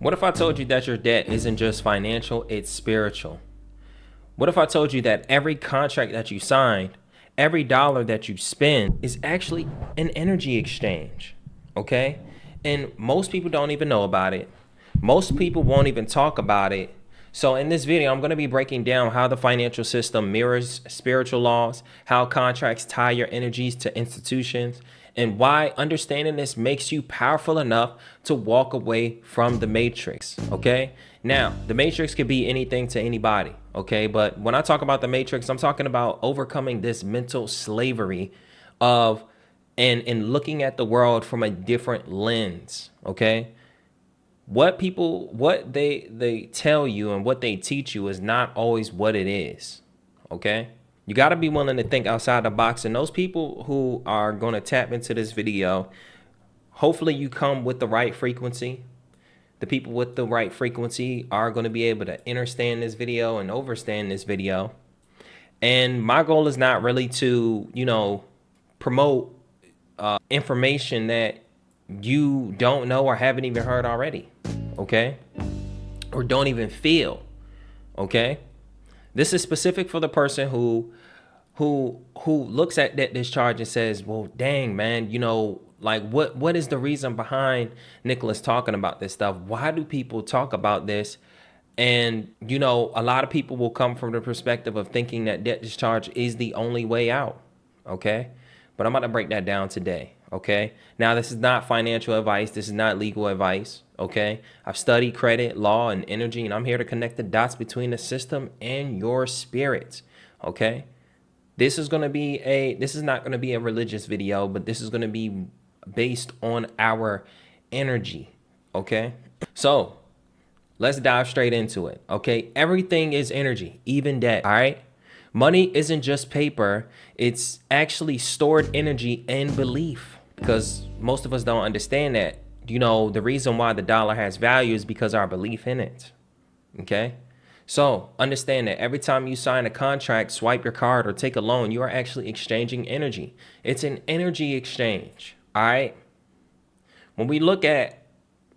What if I told you that your debt isn't just financial, it's spiritual? What if I told you that every contract that you signed, every dollar that you spend is actually an energy exchange? Okay? And most people don't even know about it. Most people won't even talk about it. So in this video, I'm going to be breaking down how the financial system mirrors spiritual laws, how contracts tie your energies to institutions, and why understanding this makes you powerful enough to walk away from the matrix. Okay? Now, the matrix could be anything to anybody. Okay? But when I talk about the matrix, I'm talking about overcoming this mental slavery of and looking at the world from a different lens. Okay? What they tell you and what they teach you is not always what it is. Okay? You got to be willing to think outside the box. And those people who are going to tap into this video, hopefully you come with the right frequency. The people with the right frequency are going to be able to understand this video and overstand this video. And my goal is not really to, promote information that you don't know or haven't even heard already. Okay? Or don't even feel. Okay? This is specific for the person who looks at that discharge and says, well, dang, man, like what is the reason behind Nicholas talking about this stuff? Why do people talk about this? And, a lot of people will come from the perspective of thinking that debt discharge is the only way out. Okay? But I'm about to break that down today. Okay? Now, this is not financial advice. This is not legal advice. Okay? I've studied credit, law, and energy, and I'm here to connect the dots between the system and your spirit. Okay? This is not going to be a religious video, but this is going to be based on our energy. Okay? So, let's dive straight into it. Okay? Everything is energy, even debt. All right? Money isn't just paper. It's actually stored energy and belief, because most of us don't understand that. The reason why the dollar has value is because our belief in it. Okay? So understand that every time you sign a contract, swipe your card, or take a loan, you are actually exchanging energy. It's an energy exchange. All right? When we look at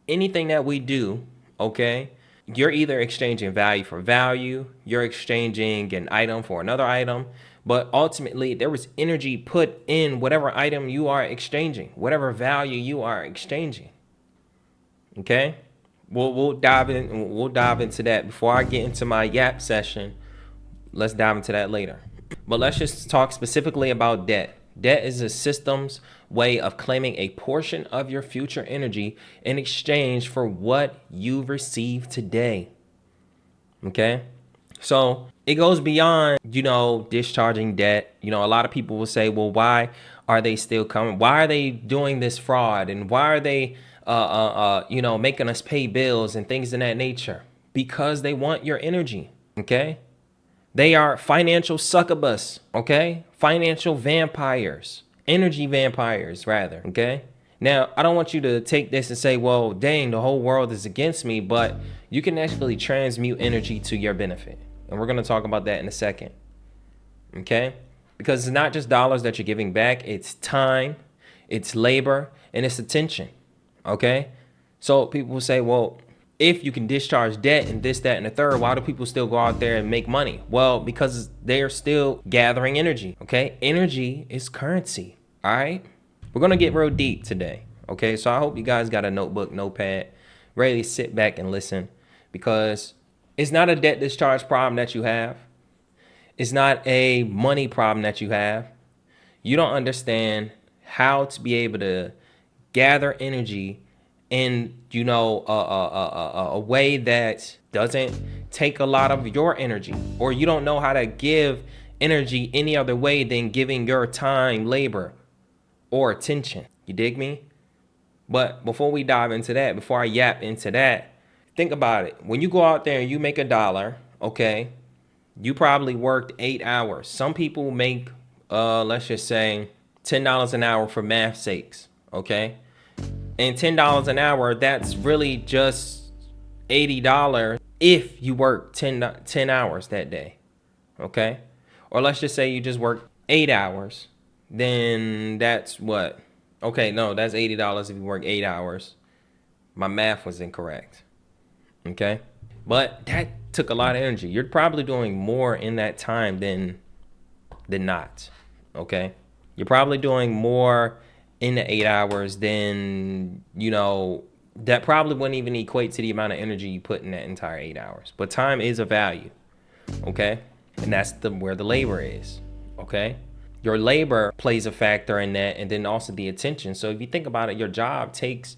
anything that we do, okay, you're either exchanging value for value, you're exchanging an item for another item, but ultimately there was energy put in whatever item you are exchanging, whatever value you are exchanging. Okay? We'll dive into that before I get into my yap session. Let's dive into that later. But let's just talk specifically about debt. Debt is a system's way of claiming a portion of your future energy in exchange for what you've received today. Okay? So it goes beyond, discharging debt. A lot of people will say, well, why are they still coming? Why are they doing this fraud? And why are they, making us pay bills and things of that nature? Because they want your energy. Okay? They are financial succubus. Okay? Financial vampires. Energy vampires, rather. Okay? Now, I don't want you to take this and say, well, dang, the whole world is against me, but you can actually transmute energy to your benefit. And we're going to talk about that in a second. Okay? Because it's not just dollars that you're giving back. It's time, it's labor, and it's attention. Okay? So people will say, well, if you can discharge debt and this, that, and the third, why do people still go out there and make money? Well, because they're still gathering energy. Okay? Energy is currency. All right? We're going to get real deep today. Okay? So I hope you guys got a notebook, notepad, ready to sit back and listen, because it's not a debt discharge problem that you have. It's not a money problem that you have. You don't understand how to be able to gather energy in, a way that doesn't take a lot of your energy, or you don't know how to give energy any other way than giving your time, labor, or attention. You dig me? But before we dive into that, before I yap into that, think about it. When you go out there and you make $1, okay, you probably worked 8 hours. Some people make, let's just say, $10 an hour for math's sakes, okay? And $10 an hour, that's really just $80 if you work 10 hours that day, okay? Or let's just say you just work 8 hours, then that's what? Okay, no, that's $80 if you work 8 hours. My math was incorrect. Okay. But that took a lot of energy. You're probably doing more in that time than not. Okay. You're probably doing more in the 8 hours than, that probably wouldn't even equate to the amount of energy you put in that entire 8 hours. But time is a value. Okay. And that's where the labor is. Okay. Your labor plays a factor in that, and then also the attention. So if you think about it, your job takes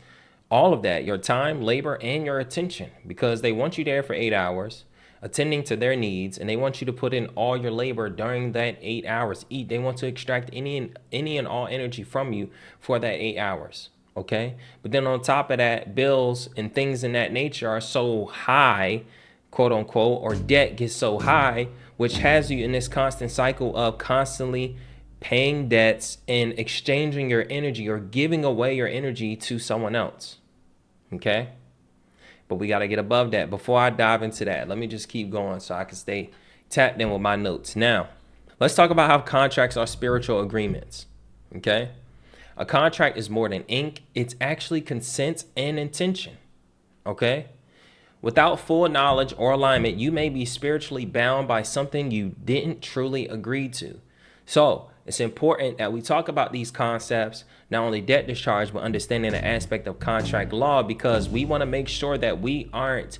all of that, your time, labor, and your attention, because they want you there for 8 hours attending to their needs, and they want you to put in all your labor during that 8 hours. They want to extract any and all energy from you for that 8 hours. Okay. But then on top of that, bills and things in that nature are so high, quote unquote, or debt gets so high, which has you in this constant cycle of constantly paying debts and exchanging your energy or giving away your energy to someone else. Okay. But we got to get above that. Before I dive into that, let me just keep going so I can stay tapped in with my notes. Now, let's talk about how contracts are spiritual agreements. Okay. A contract is more than ink. It's actually consent and intention. Okay. Without full knowledge or alignment, you may be spiritually bound by something you didn't truly agree to. So it's important that we talk about these concepts, not only debt discharge, but understanding the aspect of contract law, because we want to make sure that we aren't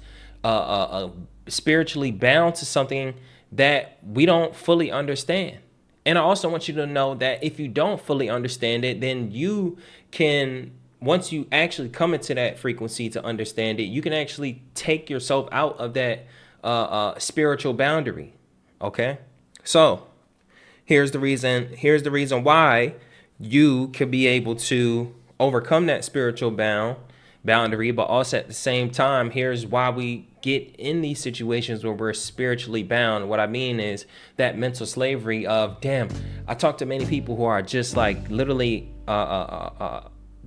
spiritually bound to something that we don't fully understand. And I also want you to know that if you don't fully understand it, then you can, once you actually come into that frequency to understand it, you can actually take yourself out of that spiritual boundary. Okay. So here's the reason why you could be able to overcome that spiritual boundary, but also at the same time, here's why we get in these situations where we're spiritually bound. What I mean is that mental slavery of, damn, I talk to many people who are just like literally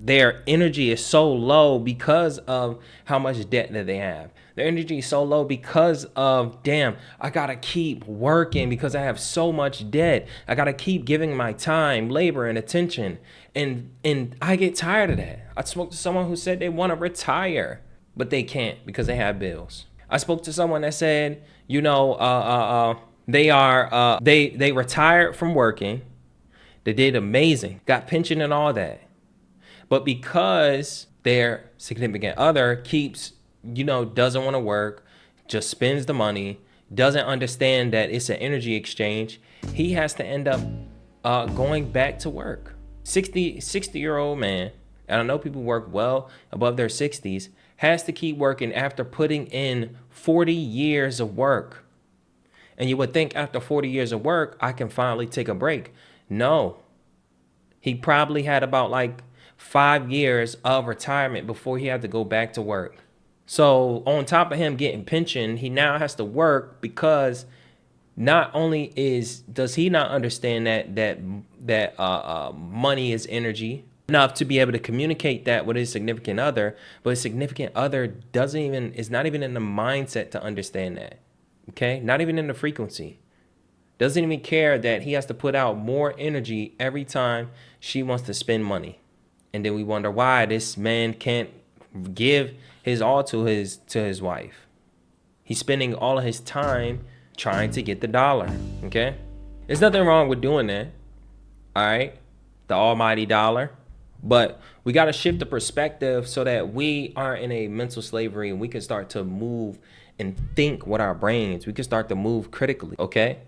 their energy is so low because of how much debt that they have. Their energy is so low because of, damn, I gotta keep working because I have so much debt. I gotta keep giving my time, labor, and attention. And I get tired of that. I spoke to someone who said they want to retire, but they can't because they have bills. I spoke to someone that said, they retired from working. They did amazing, got pension and all that. But because their significant other keeps, doesn't want to work, just spends the money, doesn't understand that it's an energy exchange, he has to end up going back to work. 60-year-old man, and I know people work well above their 60s, has to keep working after putting in 40 years of work. And you would think after 40 years of work, I can finally take a break. No. He probably had about 5 years of retirement before he had to go back to work. So on top of him getting pension, he now has to work because not only does he not understand that money is energy enough to be able to communicate that with his significant other, but his significant other is not even in the mindset to understand that. Okay, not even in the frequency. Doesn't even care that he has to put out more energy every time she wants to spend money. And then we wonder why this man can't give his all to his wife. He's spending all of his time trying to get the dollar. Okay? There's nothing wrong with doing that. All right? The almighty dollar. But we got to shift the perspective so that we aren't in a mental slavery and we can start to move and think with our brains. We can start to move critically. Okay?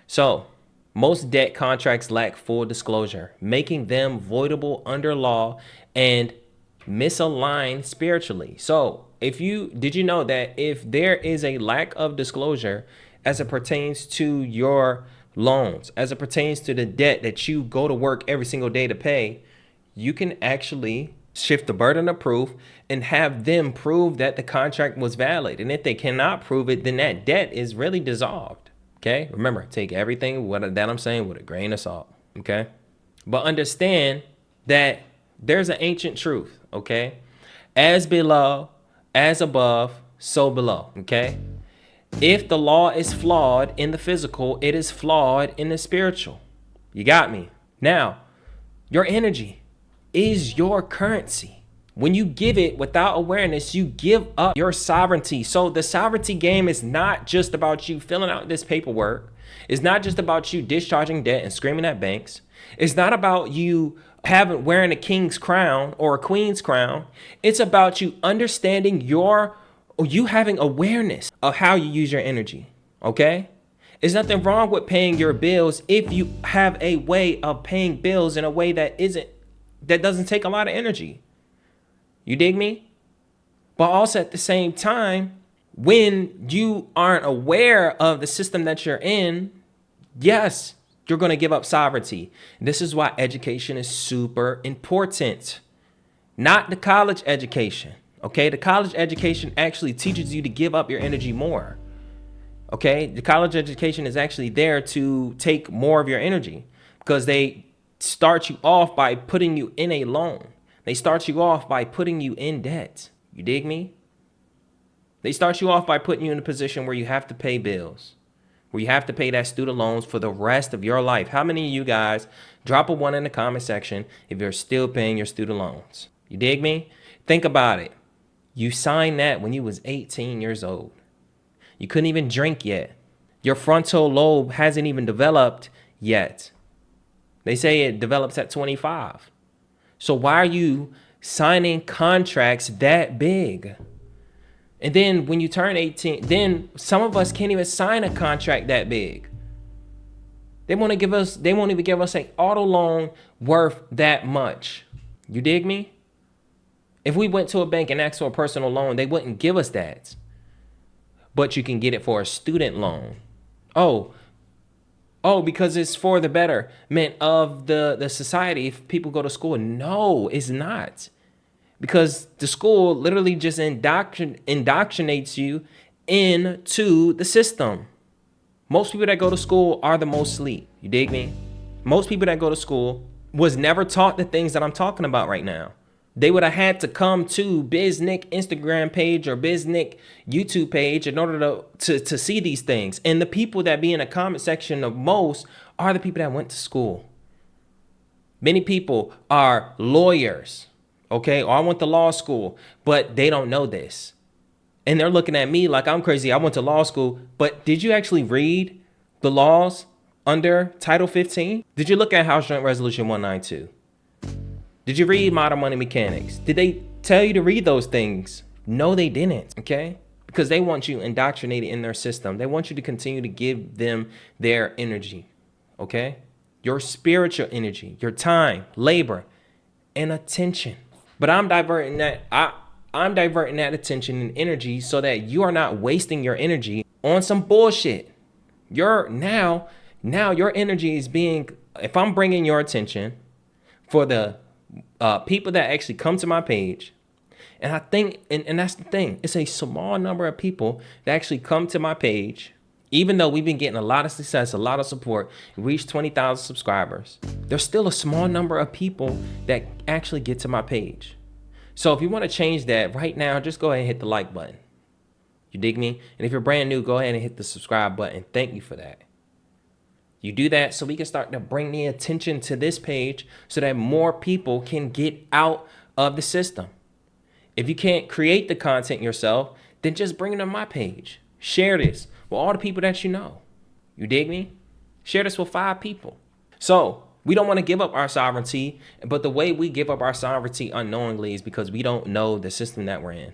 So, most debt contracts lack full disclosure, making them voidable under law and misaligned spiritually. So, did you know that if there is a lack of disclosure as it pertains to your loans, as it pertains to the debt that you go to work every single day to pay, you can actually shift the burden of proof and have them prove that the contract was valid. And if they cannot prove it, then that debt is really dissolved. Okay, remember, take everything that I'm saying with a grain of salt. Okay, but understand that there's an ancient truth. Okay, as below, as above, so below. Okay, if the law is flawed in the physical, it is flawed in the spiritual. You got me. Now, your energy is your currency. When you give it without awareness, you give up your sovereignty. So the sovereignty game is not just about you filling out this paperwork. It's not just about you discharging debt and screaming at banks. It's not about you wearing a king's crown or a queen's crown. It's about you understanding you having awareness of how you use your energy. Okay? There's nothing wrong with paying your bills if you have a way of paying bills in a way that doesn't take a lot of energy. You dig me? But also at the same time, when you aren't aware of the system that you're in, yes, you're going to give up sovereignty. This is why education is super important. Not the college education. Okay? The college education actually teaches you to give up your energy more. Okay? The college education is actually there to take more of your energy because they start you off by putting you in a loan. They start you off by putting you in debt. You dig me? They start you off by putting you in a position where you have to pay bills, where you have to pay that student loans for the rest of your life. How many of you guys drop a 1 in the comment section if you're still paying your student loans? You dig me? Think about it. You signed that when you was 18 years old. You couldn't even drink yet. Your frontal lobe hasn't even developed yet. They say it develops at 25. So why are you signing contracts that big? And then when you turn 18, then some of us can't even sign a contract that big. They won't even give us an auto loan worth that much. You dig me? If we went to a bank and asked for a personal loan, they wouldn't give us that. But you can get it for a student loan. Oh, because it's for the betterment of the society if people go to school. No, it's not. Because the school literally just indoctrinates you into the system. Most people that go to school are the most sleep. You dig me? Most people that go to school was never taught the things that I'm talking about right now. They would have had to come to BizNick Instagram page or BizNick YouTube page in order to see these things. And the people that be in the comment section of most are the people that went to school. Many people are lawyers, okay? Or I went to law school, but they don't know this. And they're looking at me like I'm crazy. I went to law school, but did you actually read the laws under Title 15? Did you look at House Joint Resolution 192? Did you read Modern Money Mechanics? Did they tell you to read those things? No, they didn't, okay? Because they want you indoctrinated in their system. They want you to continue to give them their energy, okay? Your spiritual energy, your time, labor, and attention. But I'm diverting that attention and energy so that you are not wasting your energy on some bullshit. Now your energy is if I'm bringing your attention for the people that actually come to my page, and I think, and that's the thing, it's a small number of people that actually come to my page, even though we've been getting a lot of success, a lot of support, we reached 20,000 subscribers. There's still a small number of people that actually get to my page. So if you want to change that right now, just go ahead and hit the like button. You dig me? And if you're brand new, go ahead and hit the subscribe button. Thank you for that. You do that so we can start to bring the attention to this page so that more people can get out of the system. If you can't create the content yourself, then just bring it to my page. Share this with all the people that you know. You dig me? Share this with 5 people. So we don't want to give up our sovereignty, but the way we give up our sovereignty unknowingly is because we don't know the system that we're in.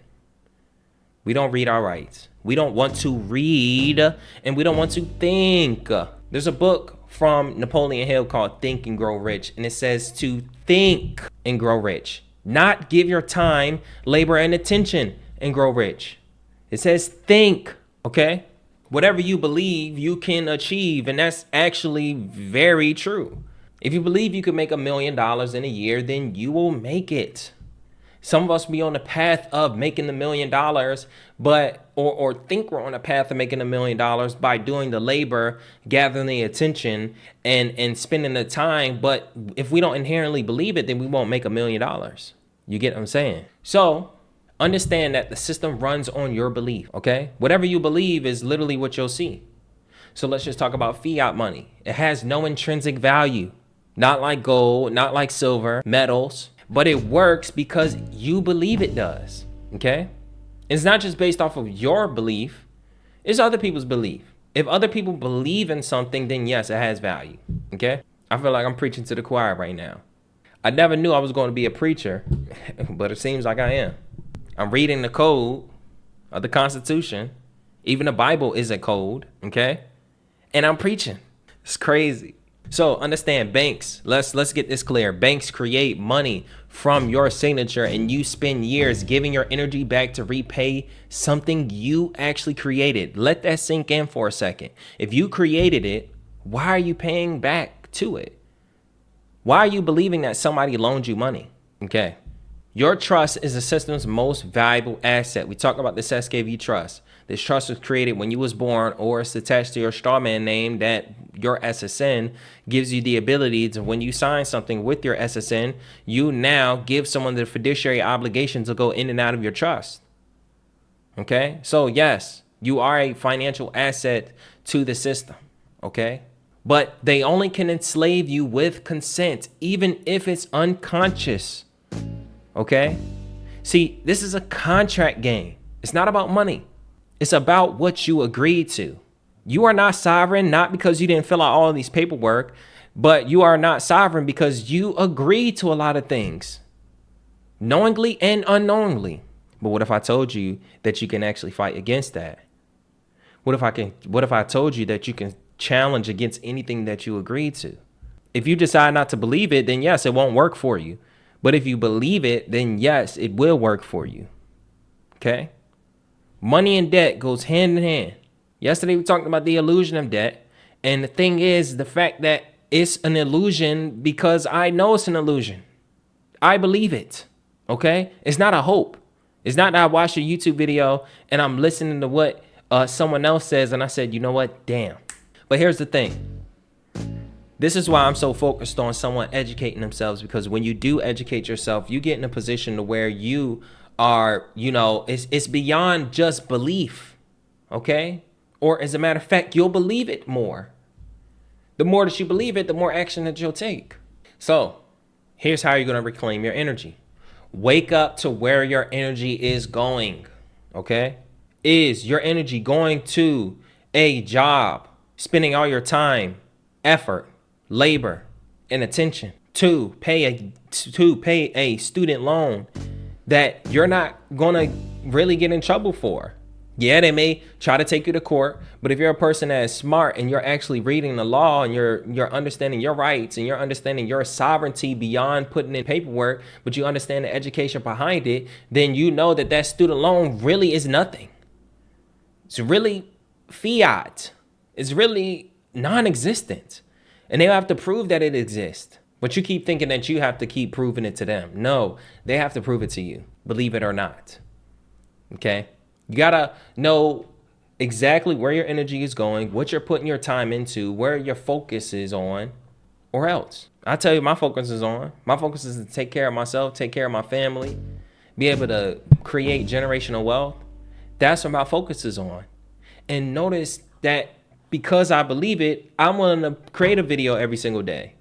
We don't read our rights. We don't want to read, and we don't want to think. There's a book from Napoleon Hill called Think and Grow Rich, and it says to think and grow rich, not give your time, labor, and attention and grow rich. It says think, okay? Whatever you believe, you can achieve, and that's actually very true. If you believe you can make $1 million in a year, then you will make it. Some of us be on the path of making the $1 million, but or think we're on a path of making $1 million by doing the labor, gathering the attention, and spending the time. But if we don't inherently believe it, then we won't make $1 million. You get what I'm saying? So understand that the system runs on your belief, okay? Whatever you believe is literally what you'll see. So let's just talk about fiat money. It has no intrinsic value. Not like gold, not like silver, metals. but it works because you believe it does. Okay? It's not just based off of your belief, it's other people's belief. If other people believe in something, then yes, it has value. Okay? I feel like I'm preaching to the choir right now. I never knew I was going to be a preacher, but it seems like I am. I'm reading the code of the Constitution. Even the Bible is a code, okay? And I'm preaching. It's crazy. So understand, banks, let's get this clear. Banks create money from your signature, and you spend years giving your energy back to repay something you actually created. Let that sink in for a second. If you created it, why are you paying back to it? Why are you believing that somebody loaned you money? Okay. Your trust is the system's most valuable asset. We talk about this SKV trust. This trust was created when you was born, or it's attached to your strawman name that your SSN gives you the ability to, when you sign something with your SSN, you now give someone the fiduciary obligation to go in and out of your trust. Okay? So yes, you are a financial asset to the system. Okay? But they only can enslave you with consent, even if it's unconscious. Okay? See, this is a contract game. It's not about money. It's about what you agreed to. You are not sovereign, not because you didn't fill out all of these paperwork, but you are not sovereign because you agreed to a lot of things, knowingly and unknowingly. But what if I told you that you can actually fight against that? What if I told you that you can challenge against anything that you agreed to? If you decide not to believe it, then yes, it won't work for you. But if you believe it, then yes, it will work for you. Okay? Money and debt goes hand in hand. Yesterday we talked about the illusion of debt. And the thing is, the fact that it's an illusion because I know it's an illusion. I believe it. Okay? It's not a hope. It's not that I watched a YouTube video and I'm listening to what someone else says and I said, you know what? Damn. But here's the thing. This is why I'm so focused on someone educating themselves, because when you do educate yourself, you get in a position to where you are, it's beyond just belief, okay? Or as a matter of fact, you'll believe it more. The more that you believe it, the more action that you'll take. So here's how you're going to reclaim your energy. Wake up to where your energy is going, okay? Is your energy going to a job, spending all your time, effort, labor, and attention to pay a student loan that you're not gonna really get in trouble for? Yeah, they may try to take you to court, but if you're a person that is smart and you're actually reading the law and you're understanding your rights and you're understanding your sovereignty beyond putting in paperwork, but you understand the education behind it, then you know that that student loan really is nothing. It's really fiat. It's really non-existent. And they have to prove that it exists. But you keep thinking that you have to keep proving it to them. No, they have to prove it to you, believe it or not. Okay? You gotta know exactly where your energy is going, what you're putting your time into, where your focus is on, or else. I tell you, my focus is on. My focus is to take care of myself, take care of my family, be able to create generational wealth. That's what my focus is on. And notice that because I believe it, I'm willing to create a video every single day.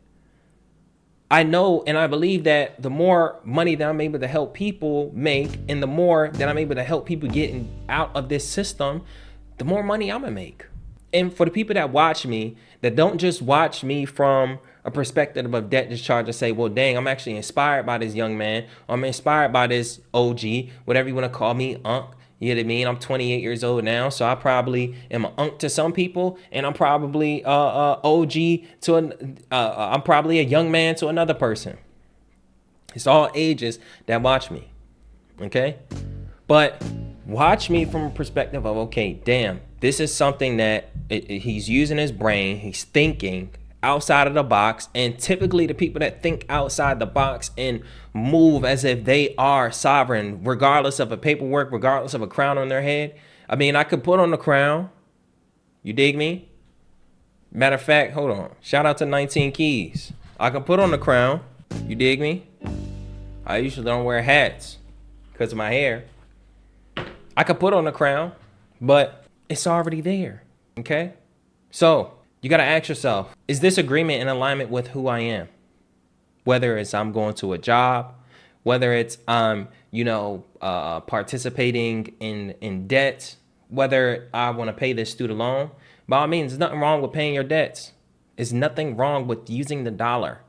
I know and I believe that the more money that I'm able to help people make, and the more that I'm able to help people get out of this system, the more money I'm gonna make. And for the people that watch me, that don't just watch me from a perspective of debt discharge and say, well, dang, I'm actually inspired by this young man, or I'm inspired by this OG, whatever you want to call me, Unc. You know what I mean? I'm 28 years old now, so I probably am an Unc to some people, and I'm probably OG to I'm probably a young man to another person. It's all ages that watch me, okay? But watch me from a perspective of, okay, damn, this is something that he's using his brain, he's thinking outside of the box. And typically the people that think outside the box and move as if they are sovereign, regardless of a paperwork, regardless of a crown on their head. I mean, I could put on the crown. You dig me? Matter of fact, hold on. Shout out to 19 Keys. I can put on the crown. You dig me? I usually don't wear hats because of my hair. I could put on the crown, but it's already there. Okay? So you got to ask yourself, is this agreement in alignment with who I am? Whether it's I'm going to a job, whether it's participating in debt, whether I want to pay this student loan. By all means, there's nothing wrong with paying your debts. There's nothing wrong with using the dollar.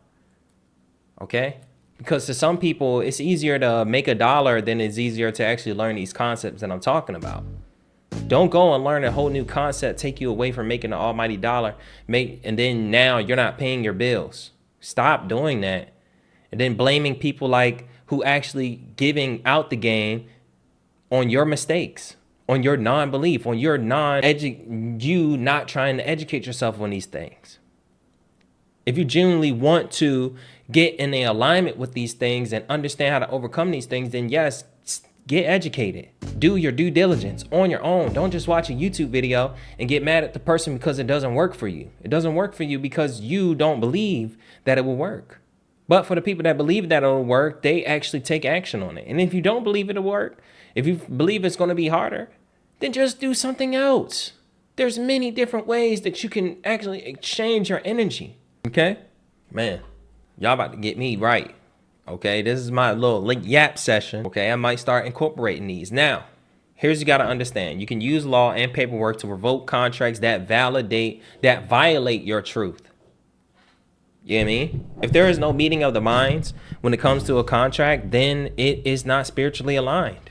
Okay? Because to some people, it's easier to make a dollar than it's easier to actually learn these concepts that I'm talking about. Don't go and learn a whole new concept, take you away from making the almighty dollar, and then now you're not paying your bills. Stop doing that. And then blaming people like who actually giving out the game on your mistakes, on your non-belief, on your you not trying to educate yourself on these things. If you genuinely want to get in a alignment with these things and understand how to overcome these things, then yes, get educated. Do your due diligence on your own. Don't just watch a YouTube video and get mad at the person because it doesn't work for you. It doesn't work for you because you don't believe that it will work. But for the people that believe that it'll work, they actually take action on it. And if you don't believe it'll work, if you believe it's going to be harder, then just do something else. There's many different ways that you can actually exchange your energy. Okay? Man, y'all about to get me right. Okay, this is my little link yap session. Okay, I might start incorporating these. Now, here's you got to understand. You can use law and paperwork to revoke contracts that violate your truth. You know what I mean? If there is no meeting of the minds when it comes to a contract, then it is not spiritually aligned.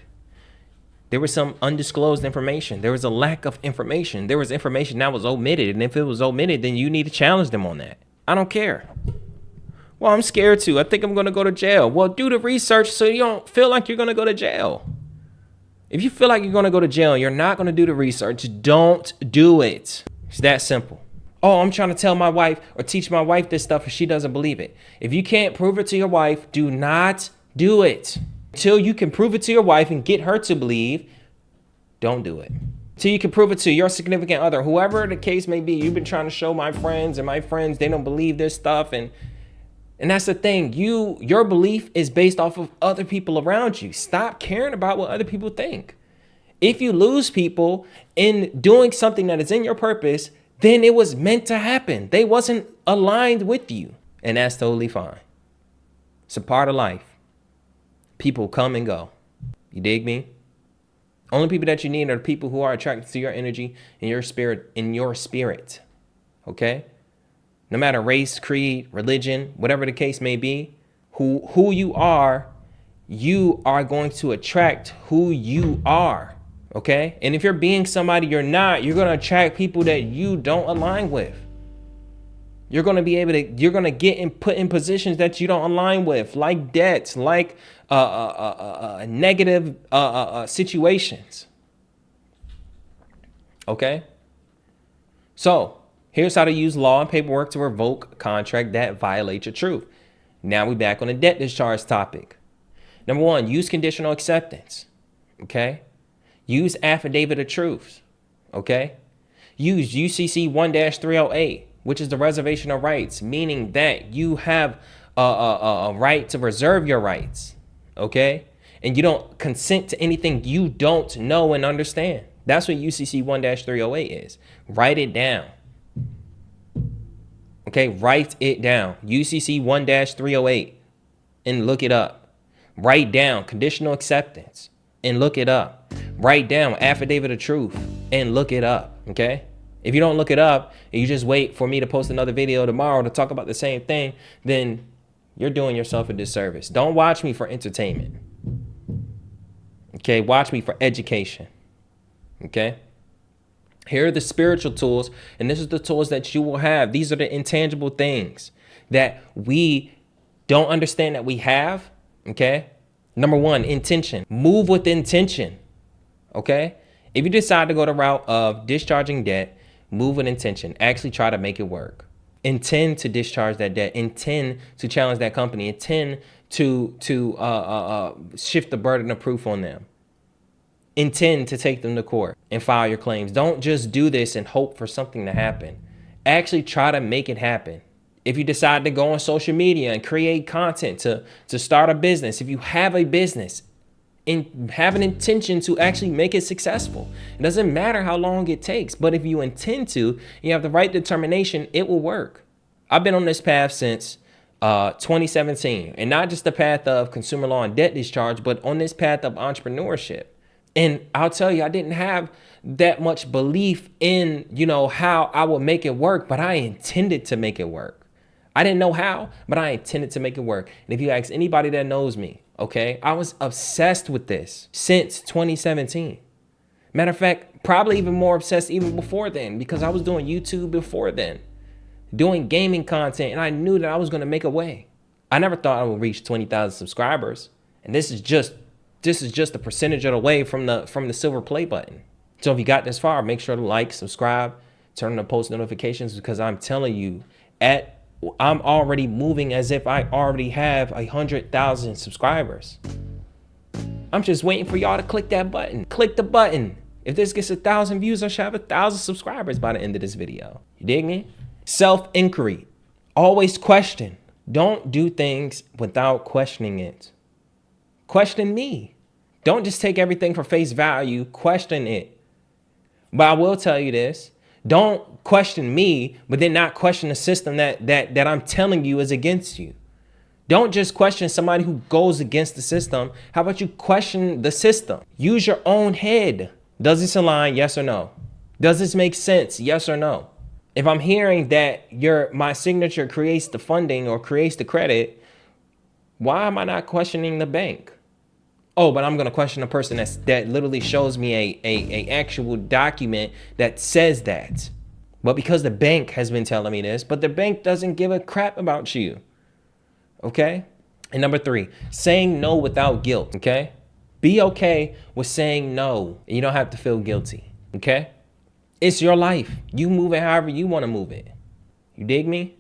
There was some undisclosed information. There was a lack of information. There was information that was omitted. And if it was omitted, then you need to challenge them on that. I don't care. Well, I'm scared to. I think I'm going to go to jail. Well, do the research so you don't feel like you're going to go to jail. If you feel like you're going to go to jail and you're not going to do the research, don't do it. It's that simple. Oh, I'm trying to tell my wife or teach my wife this stuff and she doesn't believe it. If you can't prove it to your wife, do not do it. Until you can prove it to your wife and get her to believe, don't do it. Until you can prove it to your significant other, whoever the case may be. You've been trying to show my friends, they don't believe this stuff. And that's the thing. Your belief is based off of other people around you. Stop caring about what other people think. If you lose people in doing something that is in your purpose, then it was meant to happen. They wasn't aligned with you. And that's totally fine. It's a part of life. People come and go. You dig me? Only people that you need are the people who are attracted to your energy and your spirit. Okay? No matter race, creed, religion, whatever the case may be, who you are going to attract who you are. Okay? And if you're being somebody you're not, you're going to attract people that you don't align with. You're going to get put in positions that you don't align with, like debts, like negative situations. Okay? So, here's how to use law and paperwork to revoke a contract that violates your truth. Now we're back on the debt discharge topic. Number one, use conditional acceptance. Okay? Use affidavit of truth. Okay? Use UCC 1-308. Which is the reservation of rights, meaning that you have a right to reserve your rights, okay? And you don't consent to anything you don't know and understand. That's what UCC 1-308 is. Write it down. Okay, write it down. UCC 1-308 and look it up. Write down conditional acceptance and look it up. Write down affidavit of truth and look it up, okay? If you don't look it up and you just wait for me to post another video tomorrow to talk about the same thing, then you're doing yourself a disservice. Don't watch me for entertainment. Okay, watch me for education. Okay? Here are the spiritual tools, and this is the tools that you will have. These are the intangible things that we don't understand that we have. Okay? Number one, intention. Move with intention. Okay? If you decide to go the route of discharging debt, move with intention. Actually try to make it work. Intend to discharge that debt. Intend to challenge that company. Intend to shift the burden of proof on them. Intend to take them to court and file your claims. Don't just do this and hope for something to happen. Actually try to make it happen. If you decide to go on social media and create content to start a business, if you have a business, and have an intention to actually make it successful. It doesn't matter how long it takes, but if you intend to, you have the right determination, it will work. I've been on this path since 2017, and not just the path of consumer law and debt discharge, but on this path of entrepreneurship. And I'll tell you, I didn't have that much belief in, how I would make it work, but I intended to make it work. I didn't know how, but I intended to make it work. And if you ask anybody that knows me, okay, I was obsessed with this since 2017. Matter of fact, probably even more obsessed even before then, because I was doing YouTube before then, doing gaming content, and I knew that I was going to make a way. I never thought I would reach 20,000 subscribers, and this is just a percentage of the way from the silver play button. So if you got this far, make sure to like, subscribe, turn on the post notifications, because I'm telling you, I'm already moving as if I already have 100,000 subscribers. I'm just waiting for y'all to click that button. Click the button. If this gets 1,000 views, I should have 1,000 subscribers by the end of this video. You dig me? Self-inquiry. Always question. Don't do things without questioning it. Question me. Don't just take everything for face value. Question it. But I will tell you this. Don't question me, but then not question the system that I'm telling you is against you. Don't just question somebody who goes against the system. How about you question the system? Use your own head. Does this align? Yes or no? Does this make sense? Yes or no? If I'm hearing that my signature creates the funding or creates the credit, why am I not questioning the bank? Oh, but I'm going to question a person that literally shows me a actual document that says that. But because the bank has been telling me this, but the bank doesn't give a crap about you. Okay? And number 3, saying no without guilt. Okay? Be okay with saying no. You don't have to feel guilty. Okay? It's your life. You move it however you want to move it. You dig me?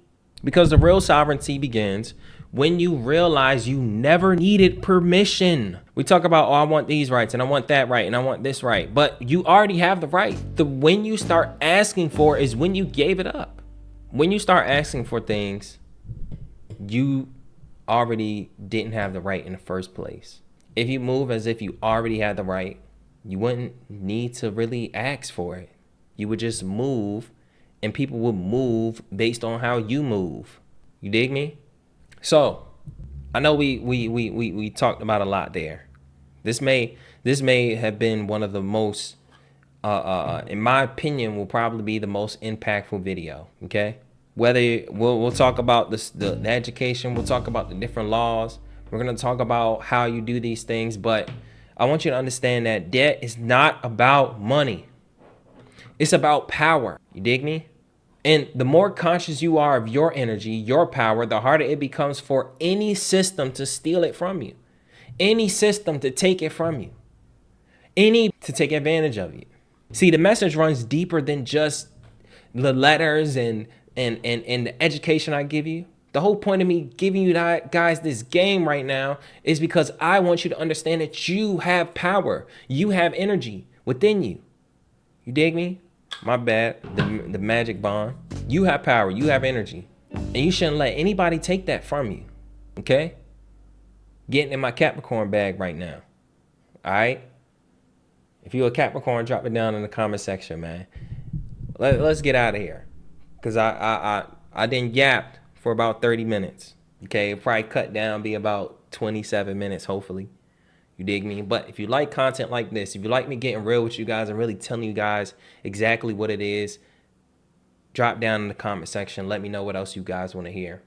Because the real sovereignty begins when you realize you never needed permission. We talk about, I want these rights and I want that right and I want this right. But you already have the right. When you start asking for is when you gave it up. When you start asking for things, you already didn't have the right in the first place. If you move as if you already had the right, you wouldn't need to really ask for it. You would just move and people would move based on how you move. You dig me? So I know we talked about a lot there. This may have been one of the most, in my opinion, will probably be the most impactful video. Okay, whether we'll talk about the education, we'll talk about the different laws. We're gonna talk about how you do these things, but I want you to understand that debt is not about money. It's about power. You dig me? And the more conscious you are of your energy, your power, the harder it becomes for any system to steal it from you. Any system to take it from you. Any to take advantage of you. See, the message runs deeper than just the letters and the education I give you. The whole point of me giving you guys this game right now is because I want you to understand that you have power. You have energy within you. You dig me? My bad, the magic bond. You have power, you have energy. And you shouldn't let anybody take that from you, okay? Getting in my Capricorn bag right now, all right? If you're a Capricorn, drop it down in the comment section, man. Let's get out of here. Because I didn't yap for about 30 minutes, okay? It'll probably cut down, be about 27 minutes, hopefully. You dig me? But if you like content like this, if you like me getting real with you guys and really telling you guys exactly what it is, drop down in the comment section. Let me know what else you guys want to hear.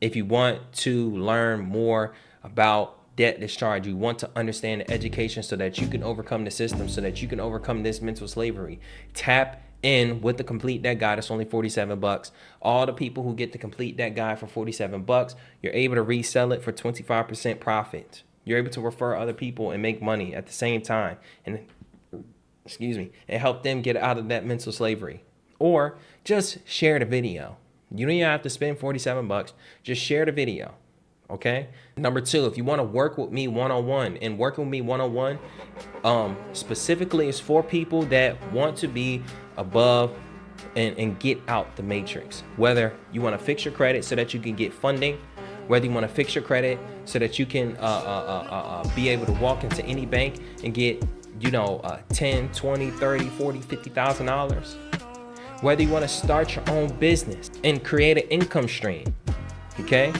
If you want to learn more about debt discharge, you want to understand the education so that you can overcome the system, so that you can overcome this mental slavery, tap in with the Complete Debt Guide. It's only $47. All the people who get the Complete Debt Guide for $47, you're able to resell it for 25% profit. You're able to refer other people and make money at the same time and help them get out of that mental slavery. Or just share the video. You don't even have to spend $47. Just share the video. Okay? Number 2, if you want to work with me one-on-one, and working with me one-on-one specifically is for people that want to be above and get out the matrix. Whether you want to fix your credit so that you can get funding, whether you want to fix your credit so that you can be able to walk into any bank and get, $10, $20, $30, $40, $50,000. Whether you want to start your own business and create an income stream. Okay?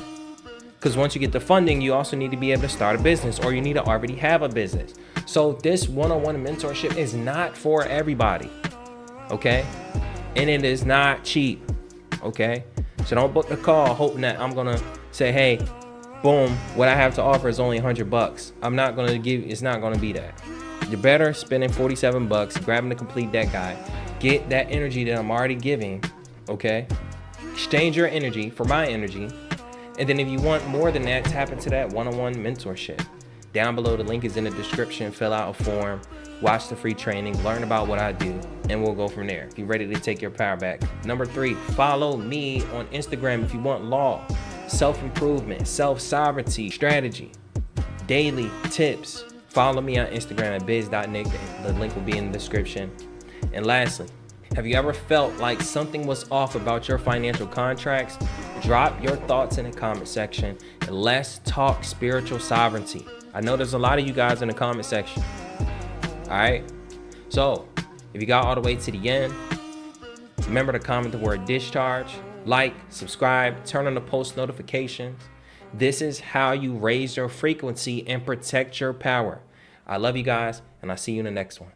Because once you get the funding, you also need to be able to start a business, or you need to already have a business. So this one-on-one mentorship is not for everybody. Okay? And it is not cheap. Okay? So don't book the call hoping that I'm gonna say, hey, boom, what I have to offer is only $100. I'm not gonna give, it's not gonna be that. You're better spending $47, grabbing the complete deck guide, get that energy that I'm already giving, okay? Exchange your energy for my energy. And then if you want more than that, tap into that one-on-one mentorship. Down below, the link is in the description. Fill out a form, watch the free training, learn about what I do, and we'll go from there. If you're ready to take your power back. Number 3, follow me on Instagram if you want law, self-improvement, self-sovereignty, strategy, daily tips. Follow me on Instagram at biz.nick. The link will be in the description. And lastly, have you ever felt like something was off about your financial contracts? Drop your thoughts in the comment section and let's talk spiritual sovereignty. I know there's a lot of you guys in the comment section. All right. So if you got all the way to the end, remember to comment the word discharge, like, subscribe, turn on the post notifications. This is how you raise your frequency and protect your power. I love you guys, and I'll see you in the next one.